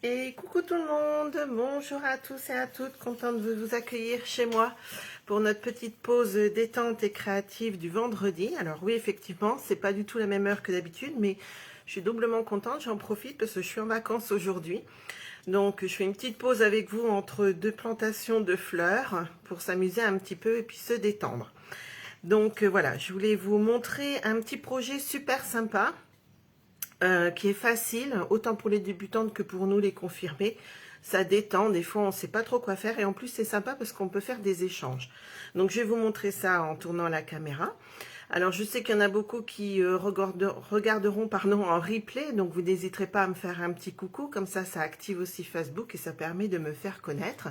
Et coucou tout le monde, bonjour à tous et à toutes, contente de vous accueillir chez moi pour notre petite pause détente et créative du vendredi. Alors oui, effectivement, c'est pas du tout la même heure que d'habitude, mais je suis doublement contente, j'en profite parce que je suis en vacances aujourd'hui. Donc je fais une petite pause avec vous entre deux plantations de fleurs pour s'amuser un petit peu et puis se détendre. Donc voilà, je voulais vous montrer un petit projet super sympa. Qui est facile, autant pour les débutantes que pour nous les confirmés. Ça détend, des fois on ne sait pas trop quoi faire et en plus c'est sympa parce qu'on peut faire des échanges. Donc je vais vous montrer ça en tournant la caméra. Alors je sais qu'il y en a beaucoup qui regarderont en replay, donc vous n'hésiterez pas à me faire un petit coucou, comme ça active aussi Facebook et ça permet de me faire connaître.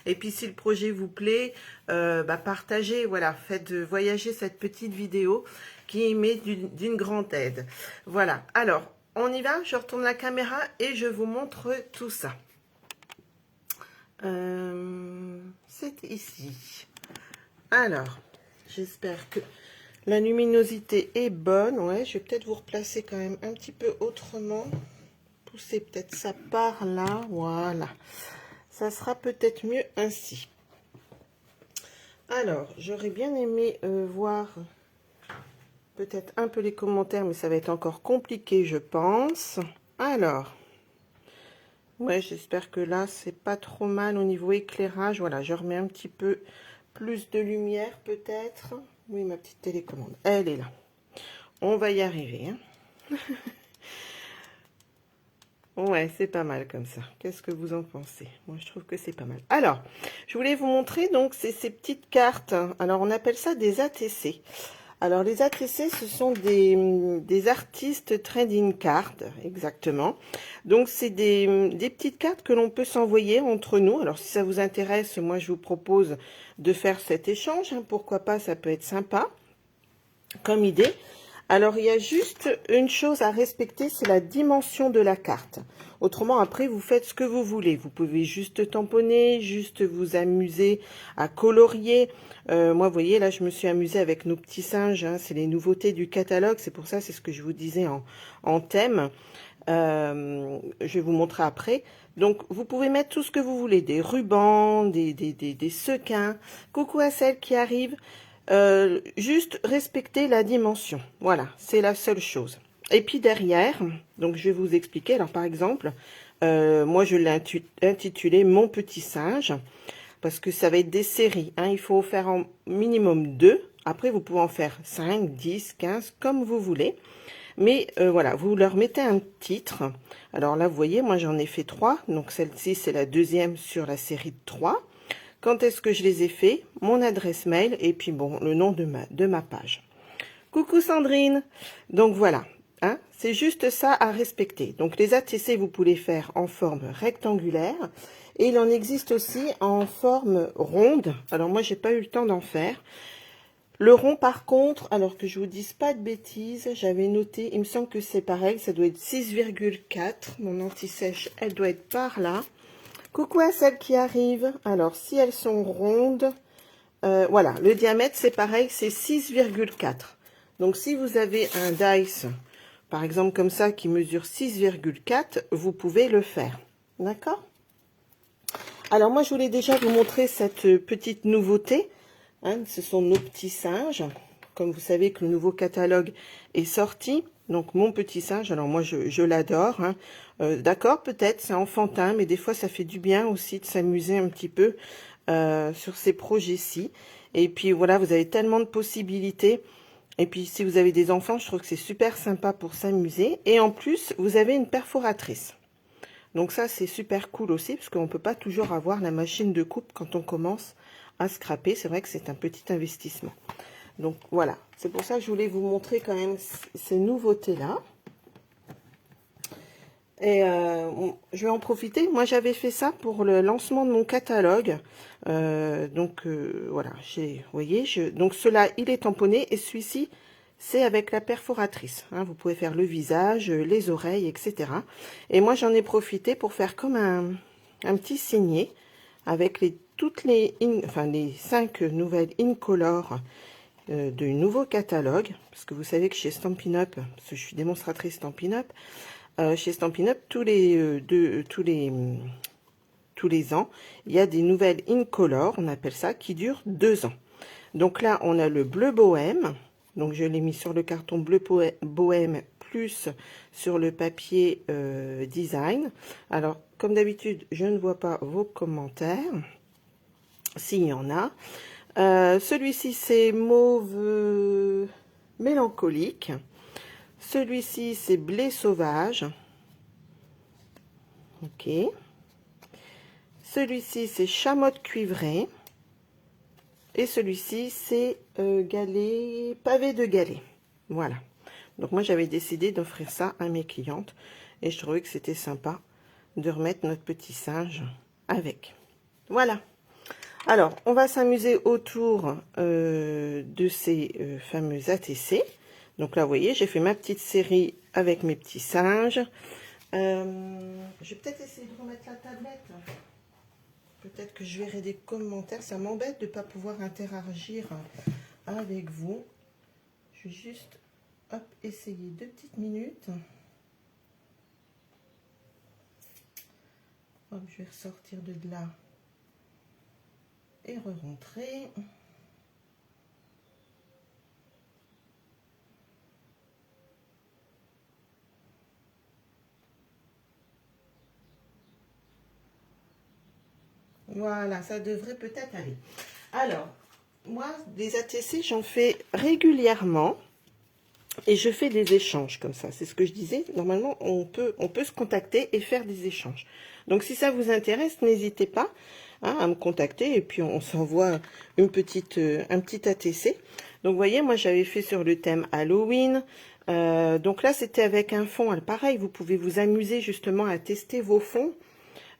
Et puis si le projet vous plaît, partagez, voilà, faites voyager cette petite vidéo qui m'est d'une grande aide. Voilà, alors on y va, je retourne la caméra et je vous montre tout ça. C'est ici. Alors, j'espère que la luminosité est bonne. Ouais, je vais peut-être vous replacer quand même un petit peu autrement. Pousser peut-être ça par là. Voilà. Ça sera peut-être mieux ainsi. Alors, j'aurais bien aimé voir peut-être un peu les commentaires, mais ça va être encore compliqué, je pense. Alors, ouais, j'espère que là, c'est pas trop mal au niveau éclairage. Voilà, je remets un petit peu plus de lumière, peut-être. Oui, ma petite télécommande, elle est là. On va y arriver. Hein. Ouais, c'est pas mal comme ça. Qu'est-ce que vous en pensez? Moi, je trouve que c'est pas mal. Alors, je voulais vous montrer, donc, ces petites cartes. Alors, on appelle ça des ATC. Alors, les ATC, ce sont des artistes trading cards, exactement. Donc, c'est des petites cartes que l'on peut s'envoyer entre nous. Alors, si ça vous intéresse, moi, je vous propose de faire cet échange. Hein. Pourquoi pas, ça peut être sympa comme idée. Alors, il y a juste une chose à respecter, c'est la dimension de la carte. Autrement, après, vous faites ce que vous voulez. Vous pouvez juste tamponner, juste vous amuser à colorier. Moi, vous voyez, là, je me suis amusée avec nos petits singes. Hein, c'est les nouveautés du catalogue. C'est pour ça, c'est ce que je vous disais en thème. Je vais vous montrer après. Donc, vous pouvez mettre tout ce que vous voulez. Des rubans, des sequins. Coucou à celles qui arrivent. Juste respecter la dimension. Voilà, c'est la seule chose. Et puis derrière, donc je vais vous expliquer. Alors par exemple, moi je l'ai intitulé Mon petit singe, parce que ça va être des séries. Hein, il faut faire en minimum 2. Après, vous pouvez en faire 5, 10, 15, comme vous voulez. Mais voilà, vous leur mettez un titre. Alors là, vous voyez, moi j'en ai fait 3. Donc celle-ci, c'est la deuxième sur la série de 3. Quand est-ce que je les ai fait? Mon adresse mail et puis bon, le nom de ma page. Coucou Sandrine. Donc voilà, hein, c'est juste ça à respecter. Donc les ATC, vous pouvez faire en forme rectangulaire et il en existe aussi en forme ronde. Alors moi, j'ai pas eu le temps d'en faire. Le rond, par contre, alors que je vous dise pas de bêtises, j'avais noté, il me semble que c'est pareil, ça doit être 6,4. Mon anti-sèche, elle doit être par là. Coucou à celles qui arrivent. Alors, si elles sont rondes, voilà, le diamètre, c'est pareil, c'est 6,4. Donc, si vous avez un dice, par exemple comme ça, qui mesure 6,4, vous pouvez le faire. D'accord? Alors, moi, je voulais déjà vous montrer cette petite nouveauté. Hein, ce sont nos petits singes. Comme vous savez que le nouveau catalogue est sorti. Donc, mon petit singe, alors moi, je l'adore. Hein. D'accord, peut-être, c'est enfantin, mais des fois, ça fait du bien aussi de s'amuser un petit peu sur ces projets-ci. Et puis, voilà, vous avez tellement de possibilités. Et puis, si vous avez des enfants, je trouve que c'est super sympa pour s'amuser. Et en plus, vous avez une perforatrice. Donc ça, c'est super cool aussi, parce qu'on ne peut pas toujours avoir la machine de coupe quand on commence à scraper. C'est vrai que c'est un petit investissement. Donc voilà, c'est pour ça que je voulais vous montrer quand même ces nouveautés-là. Et je vais en profiter. Moi, j'avais fait ça pour le lancement de mon catalogue. Voilà, vous voyez, donc cela, il est tamponné et celui-ci, c'est avec la perforatrice. Hein, vous pouvez faire le visage, les oreilles, etc. Et moi, j'en ai profité pour faire comme un petit signet avec toutes les 5 nouvelles Incolor du nouveau catalogue. Parce que vous savez que chez Stampin' Up, parce que je suis démonstratrice Stampin' Up, chez Stampin' Up, tous les ans, il y a des nouvelles Incolor, on appelle ça, qui durent 2 ans. Donc là, on a le bleu bohème. Donc je l'ai mis sur le carton bleu bohème plus sur le papier design. Alors, comme d'habitude, je ne vois pas vos commentaires, s'il y en a. Celui-ci, c'est mauve mélancolique. Celui-ci, c'est blé sauvage. Ok. Celui-ci, c'est chamotte cuivrée. Et celui-ci, c'est pavé de galets. Voilà. Donc moi, j'avais décidé d'offrir ça à mes clientes. Et je trouvais que c'était sympa de remettre notre petit singe avec. Voilà. Alors, on va s'amuser autour de ces fameux ATC. Donc là, vous voyez, j'ai fait ma petite série avec mes petits singes. Je vais peut-être essayer de remettre la tablette. Peut-être que je verrai des commentaires. Ça m'embête de ne pas pouvoir interagir avec vous. Je vais juste essayer 2 petites minutes. Hop, je vais ressortir de là et re-rentrer. Voilà, ça devrait peut-être aller. Alors, moi, des ATC, j'en fais régulièrement. Et je fais des échanges comme ça. C'est ce que je disais. Normalement, on peut se contacter et faire des échanges. Donc, si ça vous intéresse, n'hésitez pas à me contacter. Et puis, on s'envoie un petit ATC. Donc, vous voyez, moi, j'avais fait sur le thème Halloween. Donc là, c'était avec un fond. Alors, pareil, vous pouvez vous amuser justement à tester vos fonds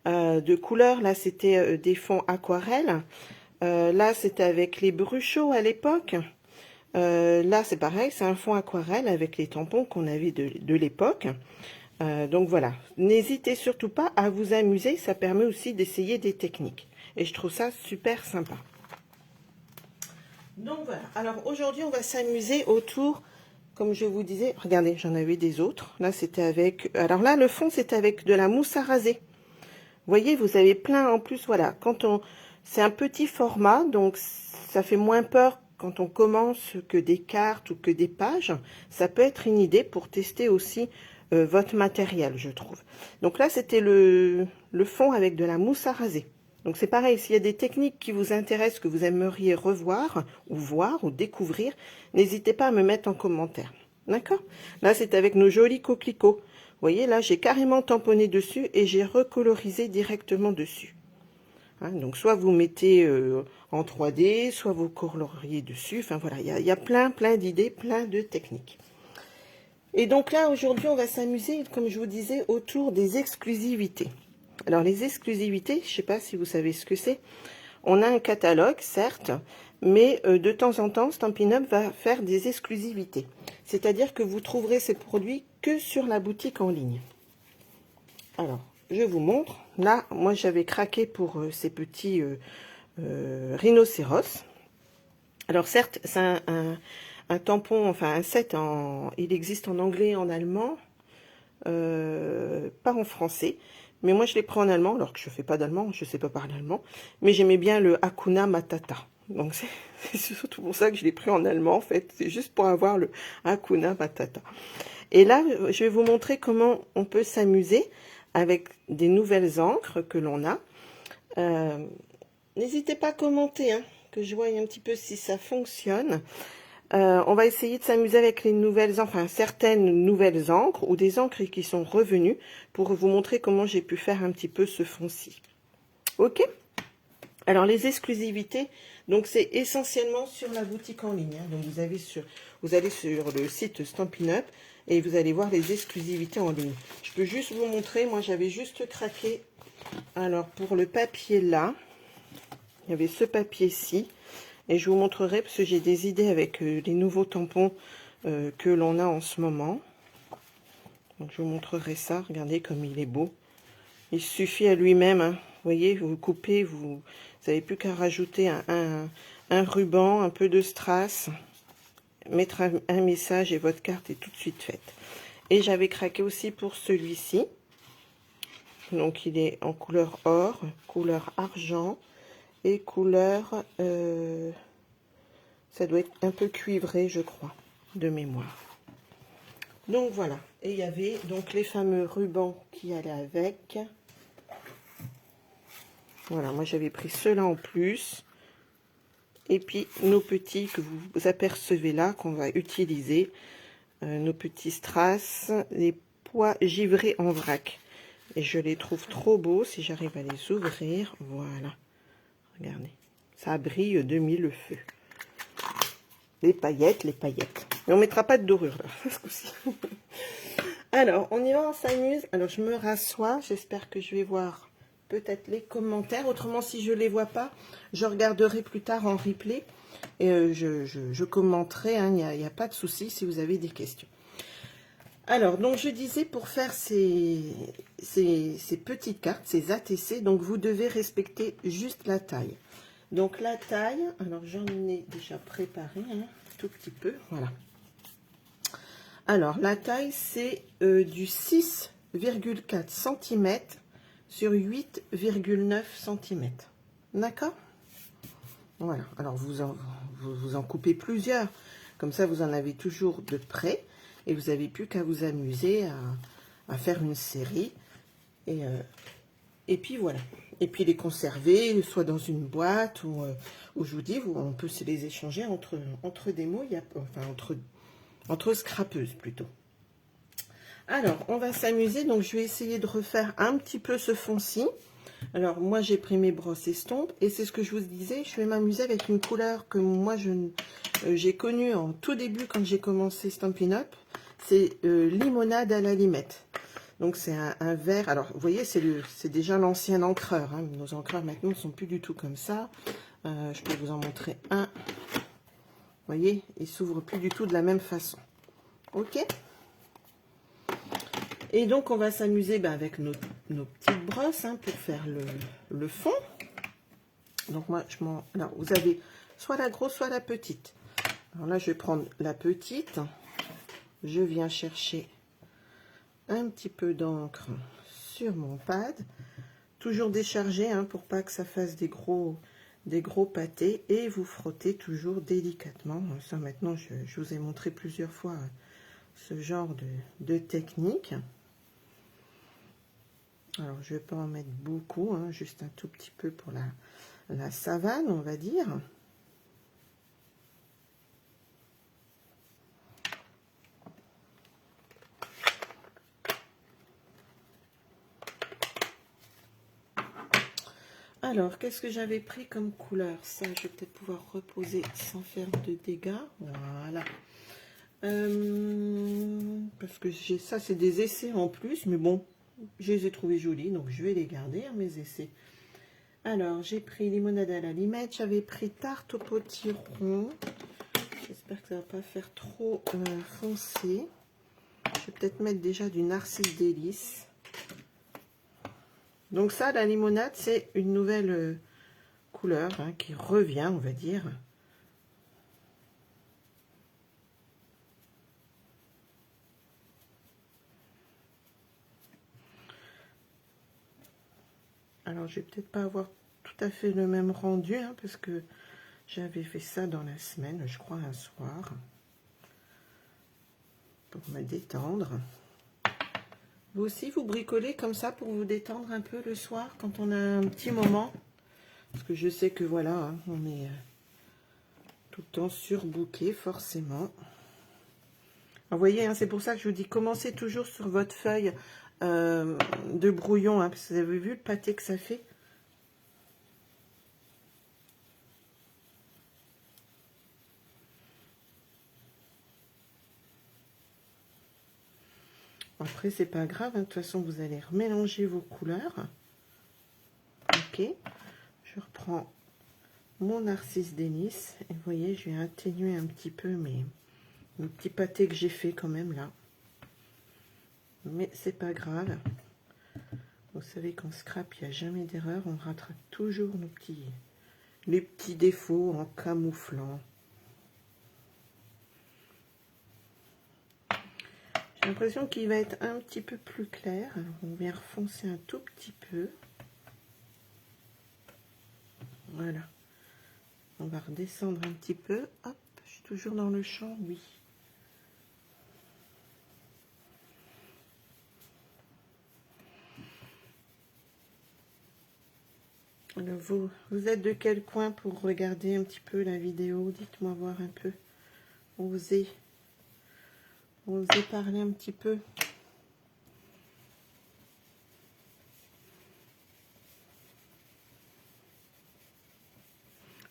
de couleurs. Là, c'était des fonds aquarelles. Là, c'était avec les Bruchot à l'époque. Là, c'est pareil, c'est un fond aquarelle avec les tampons qu'on avait de l'époque. Donc voilà, n'hésitez surtout pas à vous amuser, ça permet aussi d'essayer des techniques. Et je trouve ça super sympa. Donc voilà, alors aujourd'hui, on va s'amuser autour, comme je vous disais, regardez, j'en avais des autres. Là, c'était avec, alors là, le fond, c'était avec de la mousse à raser. Vous voyez, vous avez plein en plus, voilà, c'est un petit format, donc ça fait moins peur quand on commence que des cartes ou que des pages. Ça peut être une idée pour tester aussi votre matériel, je trouve. Donc là, c'était le fond avec de la mousse à raser. Donc c'est pareil, s'il y a des techniques qui vous intéressent, que vous aimeriez revoir ou voir ou découvrir, n'hésitez pas à me mettre en commentaire. D'accord? Là, c'est avec nos jolis coquelicots. Vous voyez, là, j'ai carrément tamponné dessus et j'ai recolorisé directement dessus. Hein, donc, soit vous mettez en 3D, soit vous coloriez dessus. Enfin, voilà, il y a plein d'idées, plein de techniques. Et donc là, aujourd'hui, on va s'amuser, comme je vous disais, autour des exclusivités. Alors, les exclusivités, je ne sais pas si vous savez ce que c'est. On a un catalogue, certes, mais de temps en temps, Stampin' Up va faire des exclusivités. C'est-à-dire que vous trouverez ces produits que sur la boutique en ligne. Alors, je vous montre. Là, moi, j'avais craqué pour ces petits rhinocéros. Alors, certes, c'est un tampon, enfin un set, il existe en anglais et en allemand, pas en français. Mais moi, je l'ai pris en allemand, alors que je ne fais pas d'allemand, je ne sais pas parler allemand. Mais j'aimais bien le Hakuna Matata. Donc, c'est surtout pour ça que je l'ai pris en allemand, en fait. C'est juste pour avoir le Hakuna Matata. Et là, je vais vous montrer comment on peut s'amuser avec des nouvelles encres que l'on a. N'hésitez pas à commenter, hein, que je voie un petit peu si ça fonctionne. On va essayer de s'amuser avec les nouvelles, enfin certaines nouvelles encres ou des encres qui sont revenues pour vous montrer comment j'ai pu faire un petit peu ce fond-ci. Ok? Alors les exclusivités, donc c'est essentiellement sur la boutique en ligne. Hein. Donc vous allez sur le site Stampin' Up et vous allez voir les exclusivités en ligne. Je peux juste vous montrer, moi j'avais juste craqué. Alors pour le papier là, il y avait ce papier-ci. Et je vous montrerai parce que j'ai des idées avec les nouveaux tampons que l'on a en ce moment. Donc je vous montrerai ça. Regardez comme il est beau. Il suffit à lui-même. Hein. Vous voyez, vous coupez, vous n'avez plus qu'à rajouter un ruban, un peu de strass, mettre un message et votre carte est tout de suite faite. Et j'avais craqué aussi pour celui-ci. Donc il est en couleur or, couleur argent et couleur... ça doit être un peu cuivré, je crois, de mémoire. Donc voilà. Et il y avait donc les fameux rubans qui allaient avec. Voilà, moi j'avais pris ceux-là en plus. Et puis nos petits que vous apercevez là, qu'on va utiliser. Nos petits strass, les pois givrés en vrac. Et je les trouve trop beaux si j'arrive à les ouvrir. Voilà. Regardez. Ça brille de mille feux. Les paillettes, les paillettes. Mais on ne mettra pas de dorure là, ce coup-ci. Alors, on y va, on s'amuse. Alors, je me rassois. J'espère que je vais voir peut-être les commentaires. Autrement, si je ne les vois pas, je regarderai plus tard en replay. Et je commenterai. Il n'y a pas de souci si vous avez des questions. Alors, donc je disais, pour faire ces petites cartes, ces ATC, donc vous devez respecter juste la taille. Donc la taille, alors j'en ai déjà préparé un tout petit peu, voilà. Alors la taille, c'est du 6,4 cm sur 8,9 cm. D'accord? Voilà, alors vous en coupez plusieurs, comme ça vous en avez toujours de près. Et vous n'avez plus qu'à vous amuser à faire une série. Et puis voilà. Et puis les conserver, soit dans une boîte, ou je vous dis, on peut se les échanger entre des mots, enfin entre scrapeuses plutôt. Alors, on va s'amuser. Donc, je vais essayer de refaire un petit peu ce fond-ci. Alors, moi, j'ai pris mes brosses estompes. Et c'est ce que je vous disais, je vais m'amuser avec une couleur que moi, j'ai connue en tout début quand j'ai commencé Stampin' Up. C'est limonade à la limette. Donc, c'est un vert. Alors, vous voyez, c'est déjà l'ancien encreur. Hein. Nos encreurs, maintenant, ne sont plus du tout comme ça. Je peux vous en montrer un. Vous voyez, il s'ouvre plus du tout de la même façon. OK ? Et donc, on va s'amuser avec nos petites brosses hein, pour faire le fond. Donc, moi, alors, vous avez soit la grosse, soit la petite. Alors là, je vais prendre la petite. Je viens chercher un petit peu d'encre sur mon pad. Toujours déchargé hein, pour pas que ça fasse des gros pâtés. Et vous frottez toujours délicatement. Ça, maintenant, je vous ai montré plusieurs fois ce genre de technique. Alors, je ne vais pas en mettre beaucoup, hein, juste un tout petit peu pour la savane, on va dire. Alors, qu'est-ce que j'avais pris comme couleur? Ça, je vais peut-être pouvoir reposer sans faire de dégâts. Voilà. Parce que ça, c'est des essais en plus, mais bon, je les ai trouvés jolis, donc je vais les garder, hein, mes essais. Alors, j'ai pris limonade à la limette, j'avais pris tarte au potiron. J'espère que ça ne va pas faire trop foncé. Je vais peut-être mettre déjà du narcisse délice. Donc ça, la limonade, c'est une nouvelle couleur hein, qui revient, on va dire. Alors, je vais peut-être pas avoir tout à fait le même rendu, hein, parce que j'avais fait ça dans la semaine, je crois, un soir, pour me détendre. Vous aussi, vous bricolez comme ça pour vous détendre un peu le soir, quand on a un petit moment. Parce que je sais que voilà, hein, on est tout le temps surbooké, forcément. Vous voyez, hein, c'est pour ça que je vous dis, commencez toujours sur votre feuille de brouillon, hein, parce que vous avez vu le pâté que ça fait. Après, c'est pas grave, hein, de toute façon, vous allez remélanger vos couleurs. Ok, je reprends mon narcisse délice. Et vous voyez, je vais atténuer un petit peu mes petits pâtés que j'ai fait quand même là. Mais c'est pas grave. Vous savez qu'en scrap, il n'y a jamais d'erreur. On rattrape toujours les petits défauts en camouflant. J'ai l'impression qu'il va être un petit peu plus clair. Alors, on vient refoncer un tout petit peu. Voilà. On va redescendre un petit peu. Hop, je suis toujours dans le champ, oui. Alors, vous êtes de quel coin pour regarder un petit peu la vidéo? Dites-moi voir un peu. Osez parler un petit peu.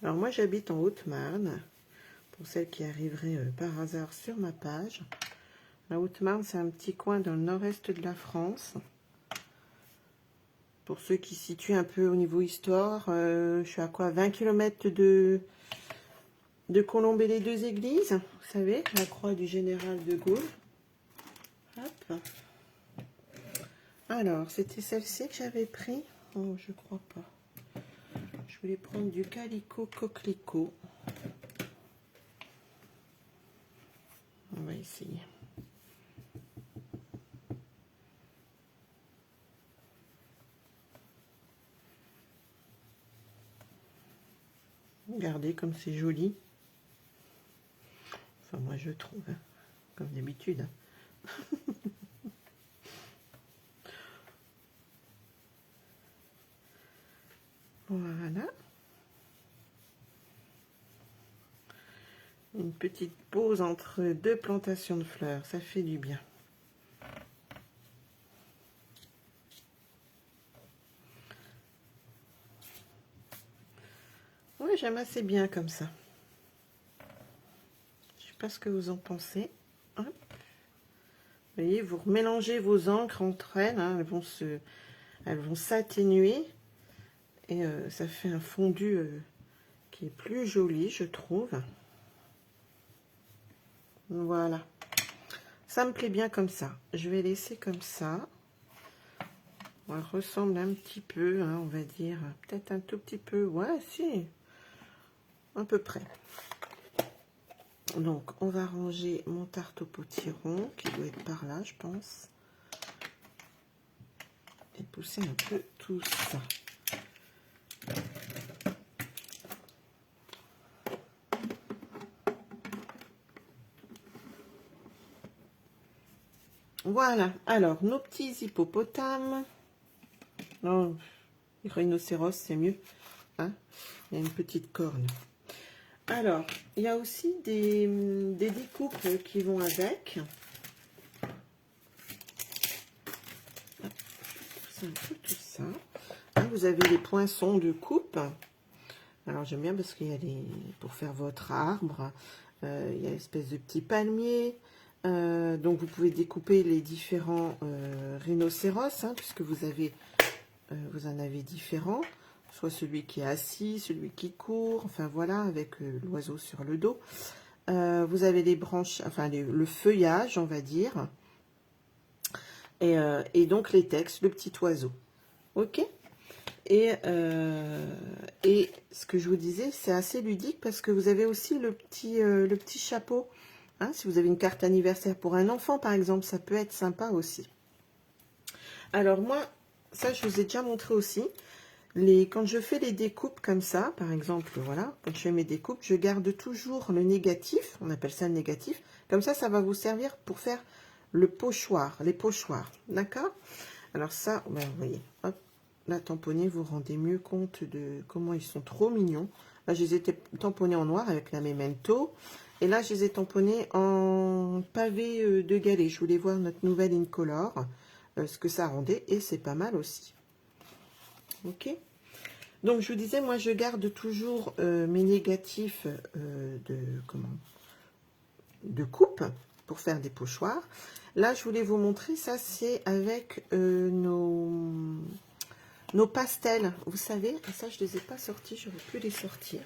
Alors moi j'habite en Haute-Marne, pour celles qui arriveraient par hasard sur ma page. La Haute-Marne, c'est un petit coin dans le nord-est de la France. Pour ceux qui se situent un peu au niveau histoire, je suis à quoi, 20 km de Colombey-les-Deux-Églises, vous savez, la croix du général de Gaulle. Hop. Alors, c'était celle-ci que j'avais pris. Oh, je crois pas. Je voulais prendre du Calico Coquelicot. On va essayer. Regardez comme c'est joli. Enfin, moi je trouve, hein, comme d'habitude. Hein. Voilà. Une petite pause entre deux plantations de fleurs, ça fait du bien. Oui, j'aime assez bien comme ça. Je sais pas ce que vous en pensez. Hop. Vous voyez, vous mélangez vos encres entre elles, hein, elles vont s'atténuer et ça fait un fondu qui est plus joli, je trouve. Voilà. Ça me plaît bien comme ça. Je vais laisser comme ça. Elle ressemble un petit peu, hein, on va dire, peut-être un tout petit peu, ouais, si, à peu près. Donc, on va ranger mon tarte au potiron, qui doit être par là, je pense. Et pousser un peu tout ça. Voilà, alors, nos petits hippopotames. Non, les rhinocéros, c'est mieux. Hein, il y a une petite corne. Alors, il y a aussi des découpes qui vont avec. C'est un peu tout ça. Hein, vous avez les poinçons de coupe. Alors, j'aime bien parce qu'il y a les... Pour faire votre arbre, il y a l'espèce de petit palmier. Donc, vous pouvez découper les différents rhinocéros, hein, puisque vous en avez différents. Soit celui qui est assis, celui qui court, enfin voilà, avec l'oiseau sur le dos. Vous avez les branches, enfin le feuillage, on va dire. Et donc les textes, le petit oiseau. Ok. Et ce que je vous disais, c'est assez ludique parce que vous avez aussi le petit chapeau. Hein, si vous avez une carte anniversaire pour un enfant, par exemple, ça peut être sympa aussi. Alors moi, ça je vous ai déjà montré aussi. Quand je fais les découpes comme ça, par exemple, voilà, quand je fais mes découpes, je garde toujours le négatif, on appelle ça le négatif. Comme ça va vous servir pour faire le pochoir, les pochoirs, d'accord? Alors ça, ben, vous voyez, hop, là, tamponner, vous rendez mieux compte de comment ils sont trop mignons. Là, je les ai tamponnés en noir avec la Memento. Et là, je les ai tamponnés en pavé de galet. Je voulais voir notre nouvelle Incolore, ce que ça rendait, et c'est pas mal aussi. Ok, donc je vous disais, moi je garde toujours mes négatifs de coupe pour faire des pochoirs. Là je voulais vous montrer, ça c'est avec nos pastels, vous savez, ça je les ai pas sortis, j'aurais pu les sortir.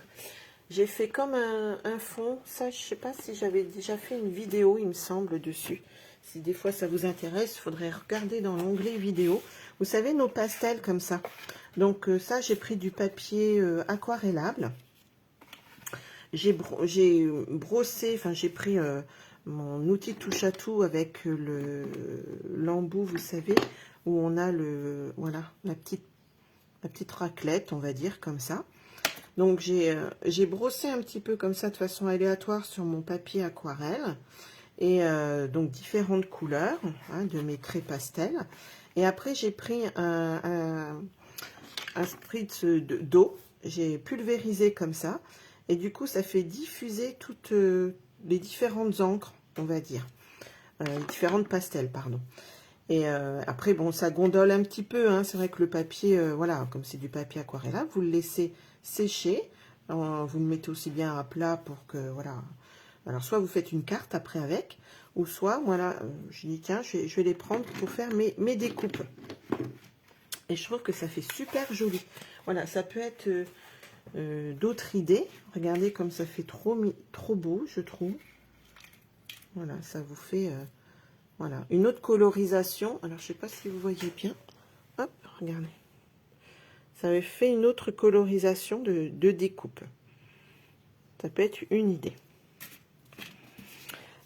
J'ai fait comme un fond, ça je sais pas si j'avais déjà fait une vidéo il me semble dessus. Si des fois ça vous intéresse, il faudrait regarder dans l'onglet vidéo. Vous savez, nos pastels comme ça. Donc ça, j'ai pris du papier aquarellable. J'ai brossé, enfin j'ai pris mon outil touche à tout avec l'embout, vous savez, où on a voilà, la petite raclette, on va dire, comme ça. Donc, j'ai brossé un petit peu comme ça, de façon aléatoire, sur mon papier aquarelle. Et donc, différentes couleurs, hein, de mes craies pastel. Et après, j'ai pris un spritz d'eau. J'ai pulvérisé comme ça. Et du coup, ça fait diffuser toutes les différentes encres, on va dire. Différentes pastels, pardon. Et après, bon, ça gondole un petit peu, hein. C'est vrai que le papier, voilà, comme c'est du papier aquarelle, vous le laissez sécher. Vous le mettez aussi bien à plat pour que, voilà. Alors, soit vous faites une carte après avec, ou soit, voilà, je dis, tiens, je vais les prendre pour faire mes découpes. Et je trouve que ça fait super joli. Voilà, ça peut être d'autres idées. Regardez comme ça fait trop beau, je trouve. Voilà, ça vous fait... voilà, une autre colorisation. Alors, je sais pas si vous voyez bien. Hop, regardez. Ça avait fait une autre colorisation de découpe. Ça peut être une idée.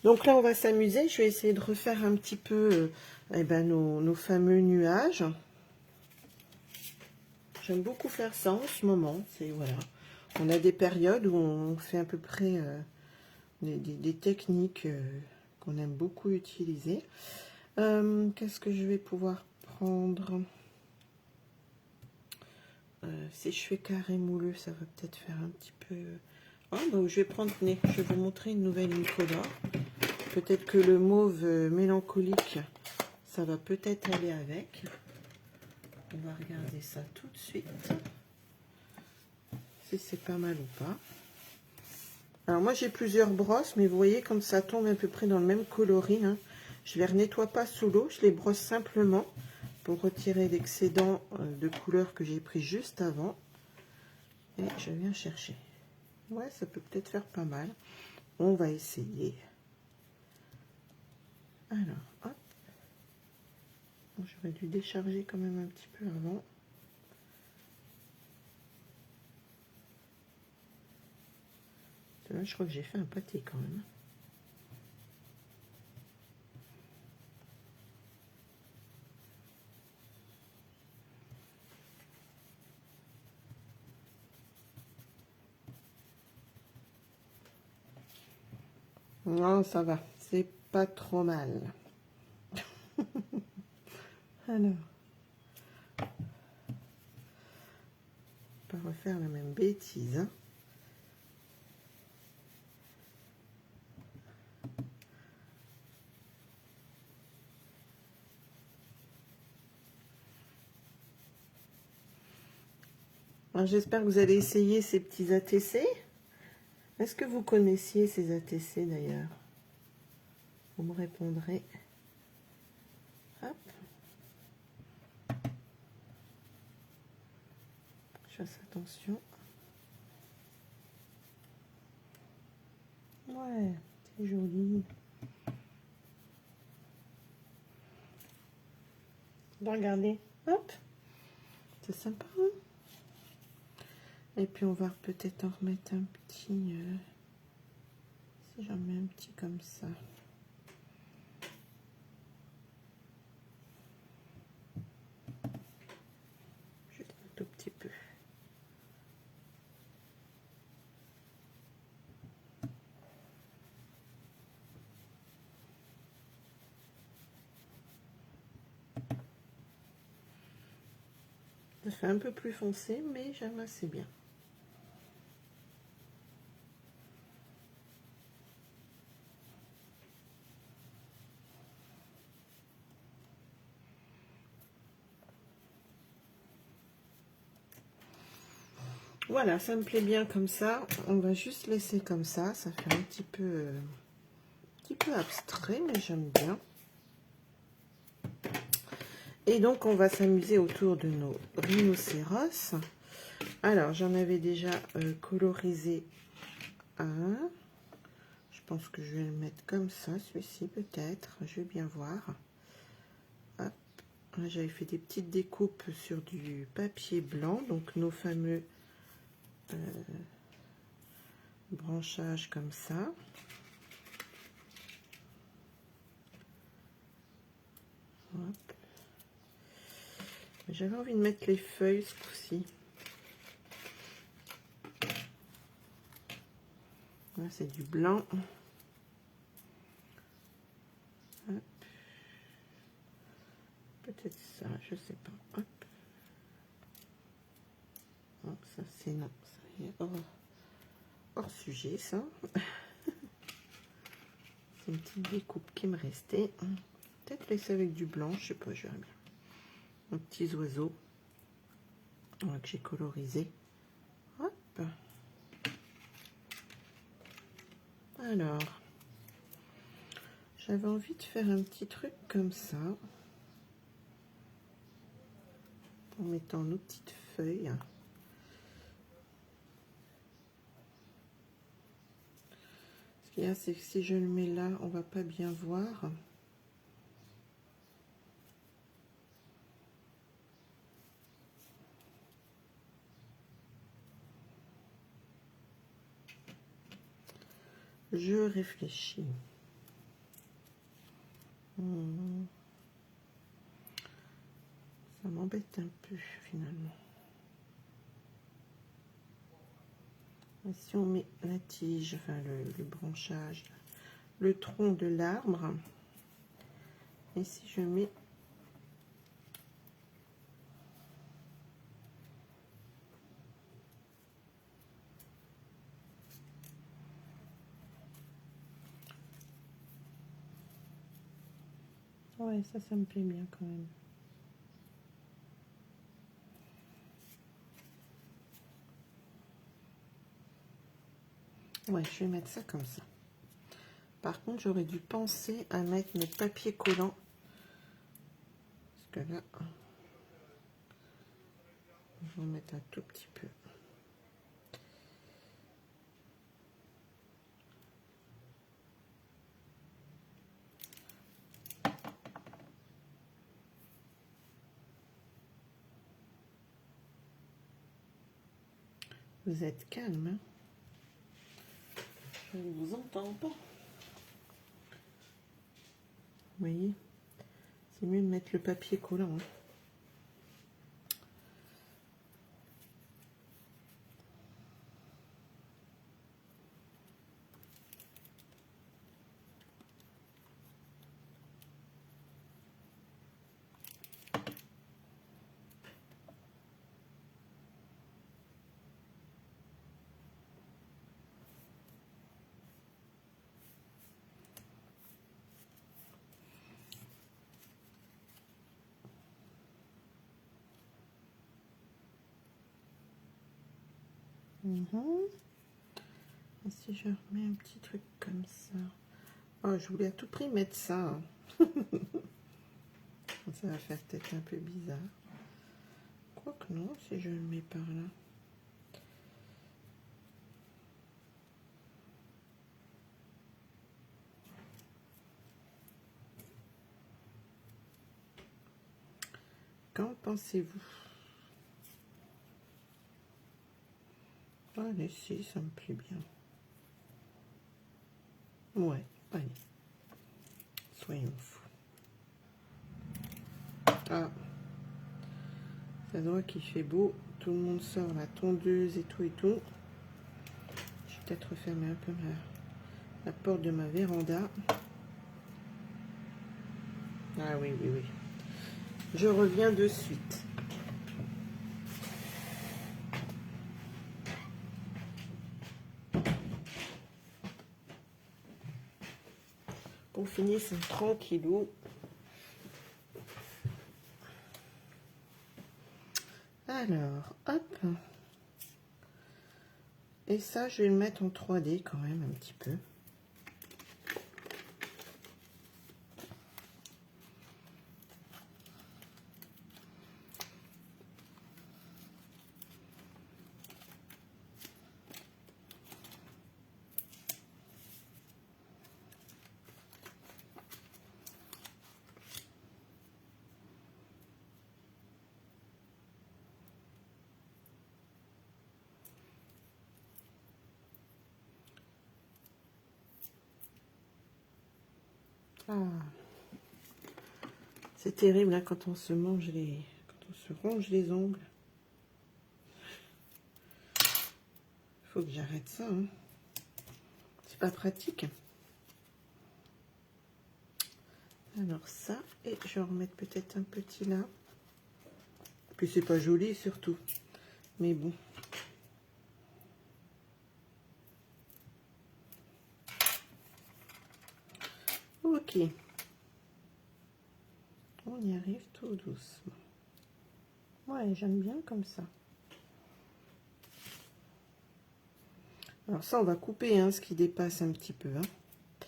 Donc là, on va s'amuser. Je vais essayer de refaire un petit peu eh ben, nos fameux nuages. J'aime beaucoup faire ça en ce moment. Voilà. On a des périodes où on fait à peu près des techniques qu'on aime beaucoup utiliser. Qu'est-ce que je vais pouvoir prendre? Si je fais carré mouleux, ça va peut-être faire un petit peu... Oh, bah, je vais prendre... Je vais vous montrer une nouvelle incolore. Peut-être que le mauve mélancolique, ça va peut-être aller avec. On va regarder ça tout de suite. Si c'est pas mal ou pas. Alors moi j'ai plusieurs brosses, mais vous voyez comme ça tombe à peu près dans le même coloris, hein. Je les nettoie pas sous l'eau, je les brosse simplement pour retirer l'excédent de couleur que j'ai pris juste avant. Et je viens chercher. Ouais, ça peut peut-être faire pas mal. On va essayer. Alors, hop. Bon, j'aurais dû décharger quand même un petit peu avant. Là, je crois que j'ai fait un pâté quand même. Non, ça va. C'est pas trop mal. Alors. Pas refaire la même bêtise, hein. J'espère que vous allez essayer ces petits ATC. Est-ce que vous connaissiez ces ATC d'ailleurs? Vous me répondrez. Hop. Je fasse attention. Ouais, c'est joli. Regardez. Hop. C'est sympa, hein? Et puis on va peut-être en remettre un petit... si j'en mets un petit comme ça. Juste un tout petit peu. Ça fait un peu plus foncé, mais j'aime assez bien. Voilà, ça me plaît bien comme ça. On va juste laisser comme ça. Ça fait un petit peu abstrait, mais j'aime bien. Et donc, on va s'amuser autour de nos rhinocéros. Alors, j'en avais déjà colorisé un. Je pense que je vais le mettre comme ça, celui-ci peut-être. Je vais bien voir. Hop. J'avais fait des petites découpes sur du papier blanc. Donc, nos fameux branchages comme ça. Hop. J'avais envie de mettre les feuilles ce coup-ci. Là, c'est du blanc. Peut-être ça, je sais pas. Hop. Oh, ça, c'est non. Ça y est, hors sujet, ça. C'est une petite découpe qui me restait. Peut-être laisser avec du blanc, je sais pas, je verrai bien. Mes petits oiseaux que j'ai colorisés. Hop. Alors, j'avais envie de faire un petit truc comme ça. En mettant nos petites feuilles. Ce qu'il y a, c'est que si je le mets là, on va pas bien voir. Je réfléchis. Ça m'embête un peu finalement. Et si on met la tige, enfin le branchage, le tronc de l'arbre, et si je mets ouais, ça me plaît bien quand même. Ouais, je vais mettre ça comme ça. Par contre, j'aurais dû penser à mettre mes papiers collants. Parce que là, je vais en mettre un tout petit peu. Vous êtes calme, hein? Je ne vous entends pas. Vous voyez, c'est mieux de mettre le papier collant. Hein. Et si je remets un petit truc comme ça. Oh, je voulais à tout prix mettre ça. Hein. Ça va faire peut-être un peu bizarre. Quoique non, si je le mets par là. Qu'en pensez-vous? Allez, si, ça me plaît bien. Ouais, allez. Soyons fous. Ah, ça doit qu'il fait beau. Tout le monde sort la tondeuse et tout et tout. Je vais peut-être refermer un peu la porte de ma véranda. Ah oui, oui, oui. Je reviens de suite. On finit ça tranquillou. Alors, hop. Et ça, je vais le mettre en 3D quand même un petit peu. Ah, C'est terrible hein, quand on se mange quand on se ronge les ongles. Il faut que j'arrête ça. Hein. C'est pas pratique. Alors ça, et je vais en remettre peut-être un petit là. Puis c'est pas joli surtout. Mais bon. Ok. On y arrive tout doucement. Ouais, j'aime bien comme ça. Alors ça, on va couper hein, ce qui dépasse un petit peu. Hein.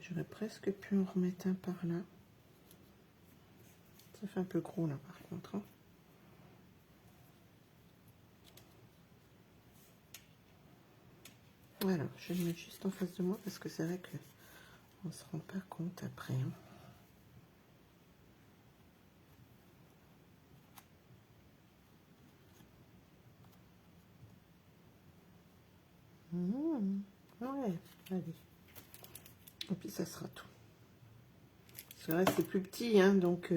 J'aurais presque pu en remettre un par là. Ça fait un peu gros là par contre. Hein. Voilà, je vais le mettre juste en face de moi parce que c'est vrai que on se rend pas compte après. Hein. Ouais, allez. Et puis ça sera tout. C'est vrai, c'est plus petit, hein, donc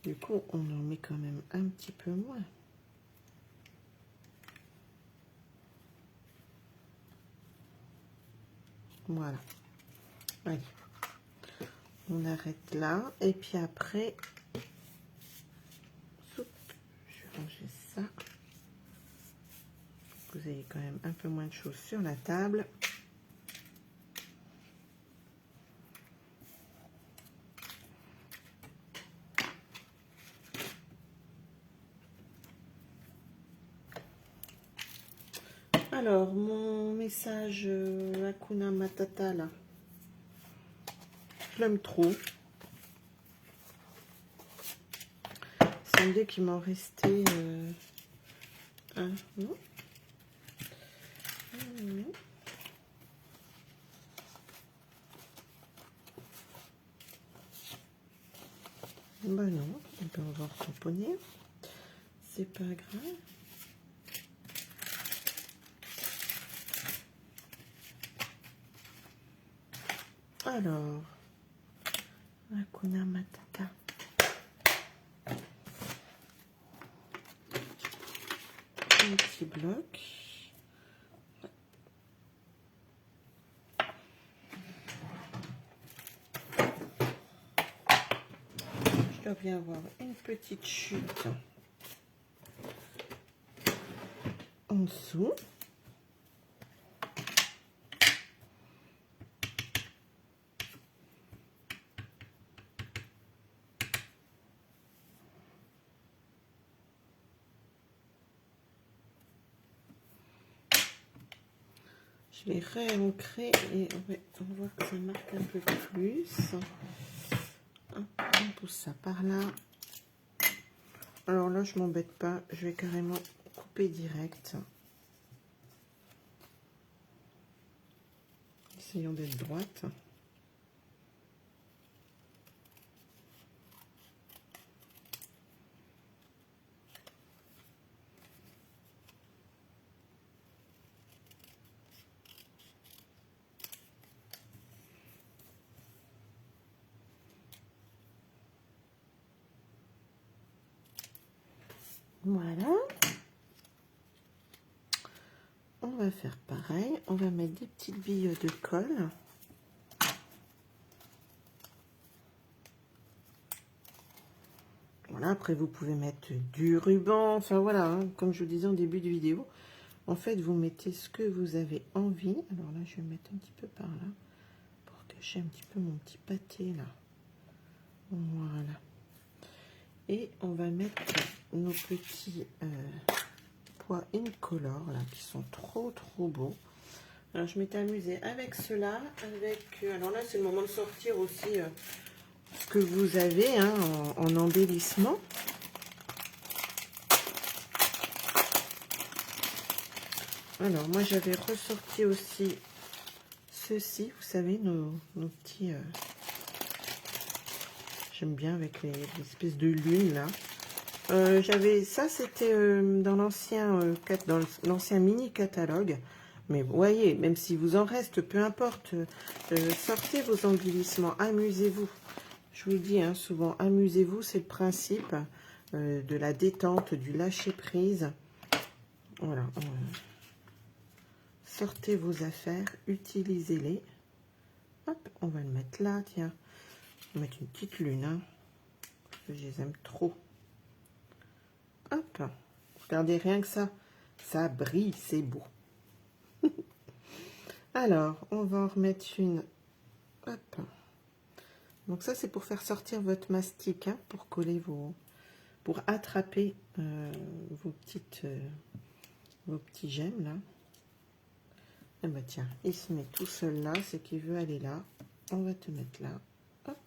du coup, on en met quand même un petit peu moins. Voilà. Allez. On arrête là. Et puis après, je vais ranger ça. Vous avez quand même un peu moins de choses sur la table. Alors, mon message Hakuna Matata, là, je l'aime trop. Ça me dit qu'il m'en restait un, non? Ben non, on peut avoir tamponné. C'est pas grave. Alors, Hakuna Matata. Un petit bloc. Je dois bien avoir une petite chute en dessous. Je vais réancrer et on va voir que ça marque un peu plus. On pousse ça par là. Alors là, je m'embête pas. Je vais carrément couper direct. Essayons d'être droite. Voilà. On va faire pareil. On va mettre des petites billes de colle. Voilà, après vous pouvez mettre du ruban. Enfin voilà, hein, comme je vous disais en début de vidéo. En fait, vous mettez ce que vous avez envie. Alors là, je vais mettre un petit peu par là. Pour cacher un petit peu mon petit pâté là. Voilà. Et on va mettre nos petits pois incolores là, qui sont trop beaux. Alors je m'étais amusée avec cela, alors là c'est le moment de sortir aussi ce que vous avez hein, en embellissement. Alors moi j'avais ressorti aussi ceci, vous savez, nos petits... J'aime bien avec les espèces de lune là. J'avais ça, c'était dans l'ancien mini catalogue. Mais vous voyez, même si vous en reste, peu importe, sortez vos embellissements, amusez-vous. Je vous le dis hein, souvent, amusez-vous, c'est le principe de la détente, du lâcher-prise. Voilà. Sortez vos affaires, utilisez-les. Hop, on va le mettre là, tiens. On va mettre une petite lune, hein, parce que je les aime trop. Hop, regardez rien que ça. Ça brille, c'est beau. Alors, on va en remettre une. Hop. Donc ça, c'est pour faire sortir votre mastic, hein, pour coller vos... pour attraper vos petits gemmes, là. Et bah tiens, il se met tout seul là, c'est qu'il veut aller là. On va te mettre là. Hop.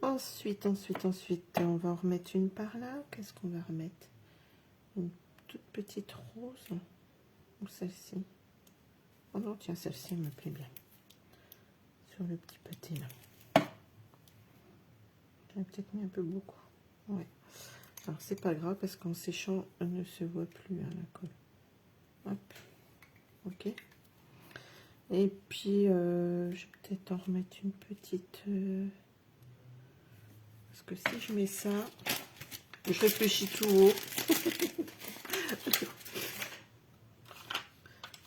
Ensuite, on va en remettre une par là. Qu'est-ce qu'on va remettre? Une toute petite rose. Ou celle-ci. Oh non, tiens, celle-ci, elle me plaît bien. Sur le petit pâté, là. J'aurais peut-être mis un peu beaucoup. Ouais. Alors, c'est pas grave, parce qu'en séchant, elle ne se voit plus, hein, la colle. Hop. Ok. Et puis, je vais peut-être en remettre une petite... Parce que si je mets ça, je réfléchis tout haut.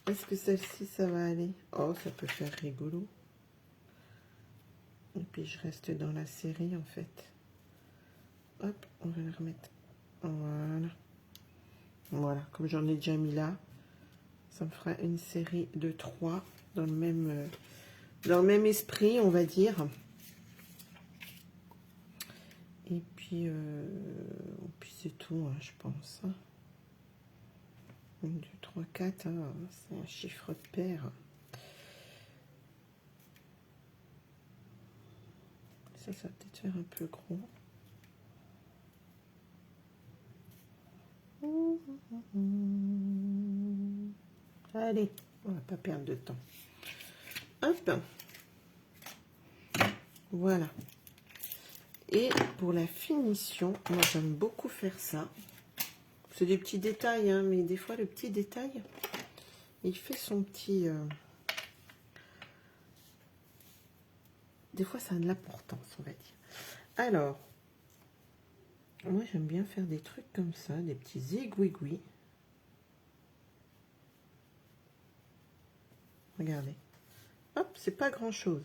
Est-ce que celle-ci, ça va aller? Oh, ça peut faire rigolo. Et puis, je reste dans la série, en fait. Hop, on va la remettre. Voilà. Voilà, comme j'en ai déjà mis là, ça me fera une série de 3 dans le même esprit, on va dire. Et puis c'est tout, hein, je pense. 1, 2, 3, 4, hein, c'est un chiffre pair. Ça va peut-être faire un peu gros. Allez, on va pas perdre de temps. Hop. Voilà. Et pour la finition, moi j'aime beaucoup faire ça. C'est des petits détails, hein, mais des fois le petit détail, il fait son petit... Des fois ça a de l'importance, on va dire. Alors, moi j'aime bien faire des trucs comme ça, des petits zigouigouis. Regardez. Hop, c'est pas grand chose.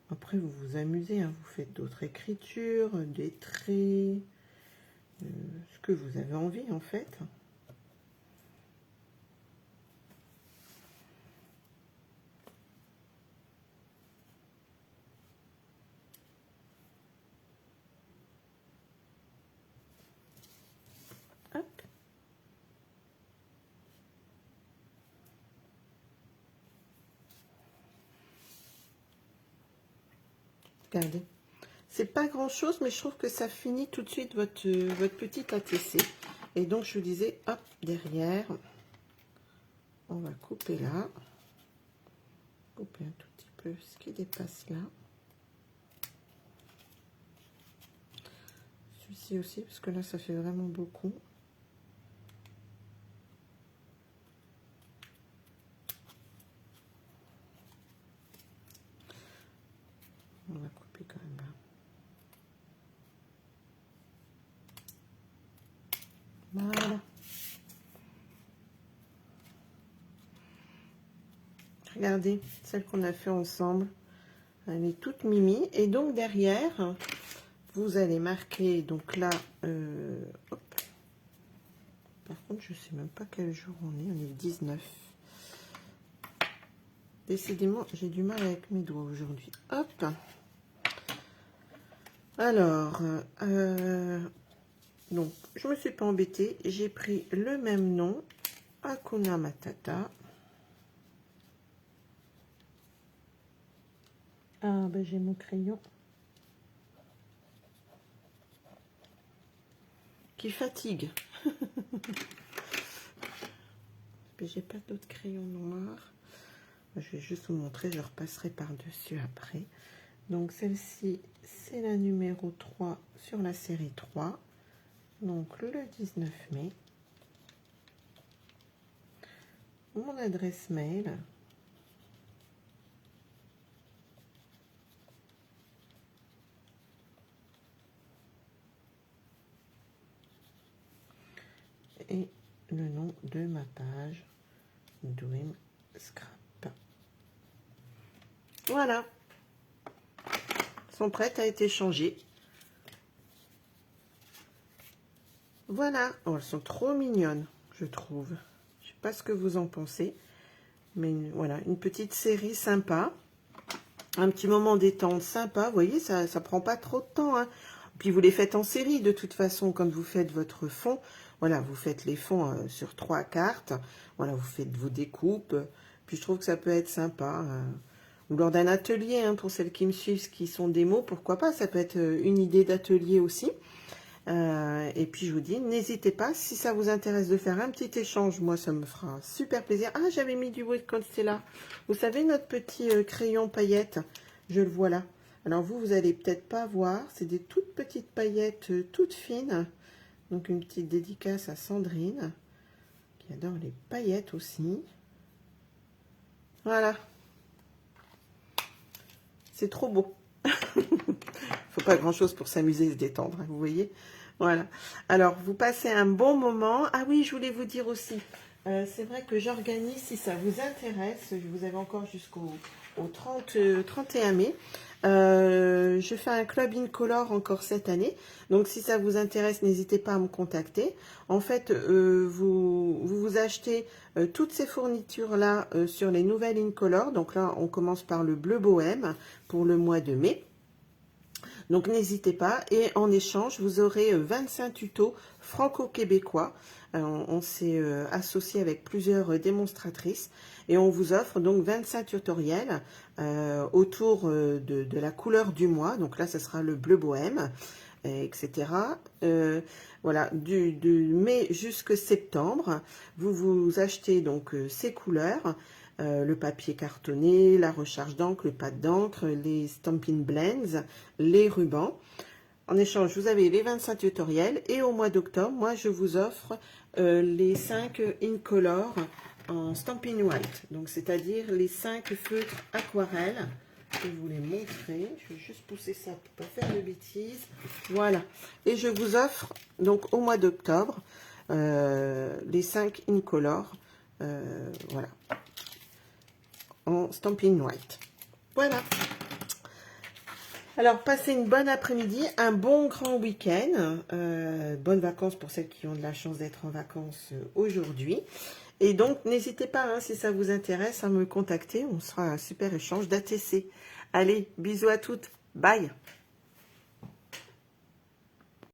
Après vous vous amusez, hein, vous faites d'autres écritures, des traits, ce que vous avez envie en fait. Hop. Regardez. C'est pas grand chose, mais je trouve que ça finit tout de suite votre petit ATC. Et donc je vous disais, hop, derrière, on va couper là. Couper un tout petit peu ce qui dépasse là. Celui-ci aussi, parce que là, ça fait vraiment beaucoup. On va couper quand même là. Voilà. Regardez, celle qu'on a fait ensemble. Elle est toute mimi. Et donc derrière, vous allez marquer, donc là, hop. Par contre, je sais même pas quel jour on est le 19. Décidément, j'ai du mal avec mes doigts aujourd'hui. Hop. Alors, donc, je me suis pas embêtée. J'ai pris le même nom, Hakuna Matata. Ah, ben j'ai mon crayon qui fatigue. J'ai pas d'autres crayons noirs. Je vais juste vous montrer, je repasserai par-dessus après. Donc celle-ci, c'est la numéro 3 sur la série 3. Donc le 19 mai, mon adresse mail, et le nom de ma page Dream Scrap. Voilà, sont prêtes à être échangées. Voilà, oh, elles sont trop mignonnes, je trouve. Je sais pas ce que vous en pensez, mais voilà, une petite série sympa. Un petit moment détente sympa, vous voyez, ça prend pas trop de temps, hein. Puis vous les faites en série de toute façon quand vous faites votre fond. Voilà, vous faites les fonds sur 3 cartes. Voilà, vous faites vos découpes. Puis je trouve que ça peut être sympa. Ou lors d'un atelier, hein, pour celles qui me suivent, qui sont démos, pourquoi pas. Ça peut être une idée d'atelier aussi. Et puis je vous dis, n'hésitez pas, si ça vous intéresse de faire un petit échange, moi ça me fera super plaisir. Ah, j'avais mis du Wood Constella. Vous savez, notre petit crayon paillettes, je le vois là. Alors vous allez peut-être pas voir, c'est des toutes petites paillettes toutes fines. Donc une petite dédicace à Sandrine, qui adore les paillettes aussi. Voilà. C'est trop beau. Faut pas grand chose pour s'amuser et se détendre, hein, vous voyez. Voilà. Alors, vous passez un bon moment. Ah oui, je voulais vous dire aussi, c'est vrai que j'organise, si ça vous intéresse, vous avez encore jusqu'au 31 mai, je fais un club incolore encore cette année. Donc, si ça vous intéresse, n'hésitez pas à me contacter. En fait, vous achetez toutes ces fournitures-là sur les nouvelles incolore. Donc là, on commence par le bleu bohème pour le mois de mai. Donc n'hésitez pas, et en échange, vous aurez 25 tutos franco-québécois. On s'est associé avec plusieurs démonstratrices et on vous offre donc 25 tutoriels autour de la couleur du mois. Donc là, ce sera le bleu bohème, etc. Voilà, de mai jusqu'à septembre, vous achetez donc ces couleurs. Le papier cartonné, la recharge d'encre, le pad d'encre, les Stampin' Blends, les rubans. En échange, vous avez les 25 tutoriels et au mois d'octobre, moi, je vous offre les 5 Incolor en Stampin' White. Donc, c'est-à-dire les 5 feutres aquarelles. Je vais vous les montrer. Je vais juste pousser ça pour ne pas faire de bêtises. Voilà. Et je vous offre, donc, au mois d'octobre, les 5 Incolor. Voilà. En Stampin' White. Voilà. Alors, passez une bonne après-midi, un bon grand week-end. Bonnes vacances pour celles qui ont de la chance d'être en vacances aujourd'hui. Et donc, n'hésitez pas, hein, si ça vous intéresse, à me contacter. On sera un super échange d'ATC. Allez, bisous à toutes. Bye.